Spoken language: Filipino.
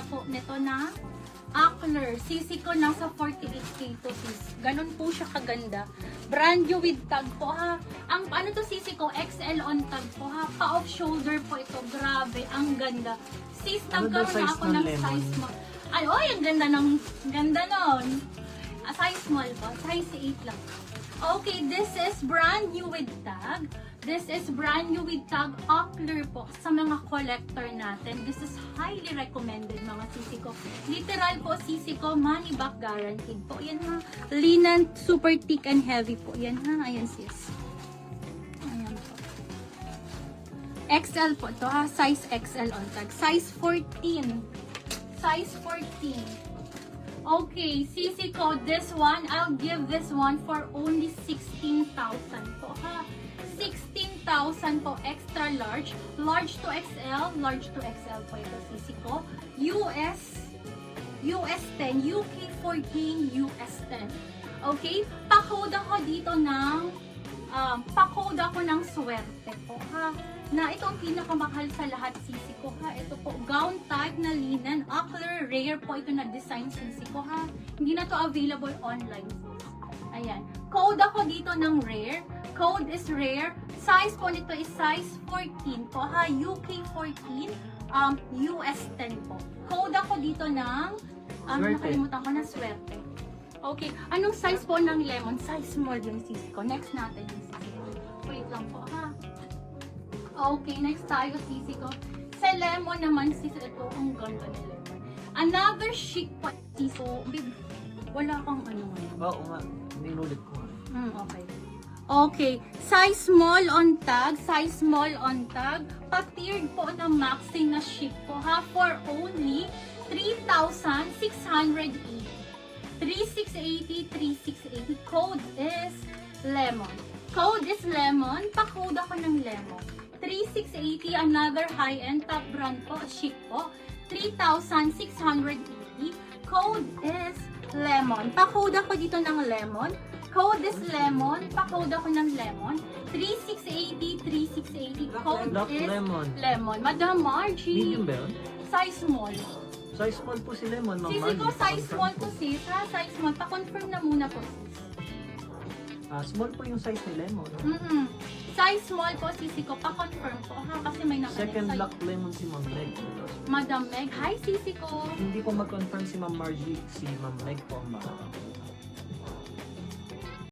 ganda po nito na Ackler. Sisi ko nasa 48K to sis. Ganun po siya kaganda. Brand new with tag po ha. Ang ano to sisi ko, XL on tag po ha. Pa-off shoulder po ito. Grabe, ang ganda. Sis, nagkaroon na ako ng size small. Ay, oy, ang ganda nun. Size small po. Size 8 lang. Okay, this is brand new with tag. This is brand new with tag Ackler po sa mga collector natin. This is highly recommended mga sisi ko. Literal po sisi ko, money back guaranteed po. Yan ha. Linen, super thick and heavy po. Yan ha. Ayan sis. Ayan po. XL po to ha. Size XL on tag. Size 14. Size 14. Okay, sisi ko, this one, I'll give this one for only 16,000 po ha. 16,000 po, extra large. Large to XL, large to XL po ito sisi ko. US 10, UK 14, US 10. Okay, pa-code ako dito ng pa-code ako ng swerte po ha. Na ito ang pinakamahal sa lahat sisi ko ha. Ito po, gown type na linen, Ackler, rare po ito na design sisi ko ha. Hindi na to available online. Ayan. Code ako dito ng rare. Code is rare. Size po nito is size 14 po ha. UK 14, US 10 po. Code ako dito ng, nakalimutan ko na swerte. Okay. Anong size po ng lemon? Size small yung sisi ko. Next natin yung sisi ko. Wait lang po ha. Okay, next tayo sisi ko. Sa lemon naman sis, ito ang ganda ni lemon. Another chic po sisi ko. Wala kang ano ngayon. Oo nga, ninulit ko. Okay. Okay, size small on tag, size small on tag. Pa-tiered po na maxi na chic po ha, for only 3,680. 3,680, 3,680. Code is lemon. Code is lemon. Pa-code ako ng lemon. 3,680, another high-end top brand po, chic po. 3,680. Code is lemon. Pa-code ako dito ng lemon. Code is lemon. Pa-code ako ng lemon. 3,680, 3,680. Code Black is lemon. lemon. Madam Margie. Medium ba yun? Size small. Size small po si Lemon, Ma'am Sisi Margie. ko, size Pa-confirm small po. po sis. Ha? Size small. Pa-confirm na muna po sis. Small po yung size ni Lemon. Size small po, sisi ko. Pa-confirm po ha. Kasi may nakalagay Second sa'yo. black lemon si Ma'am Meg. Madam Meg. Hi, sisi ko. Hindi po mag-confirm si Ma'am Margie, si Ma'am Meg po ang baka.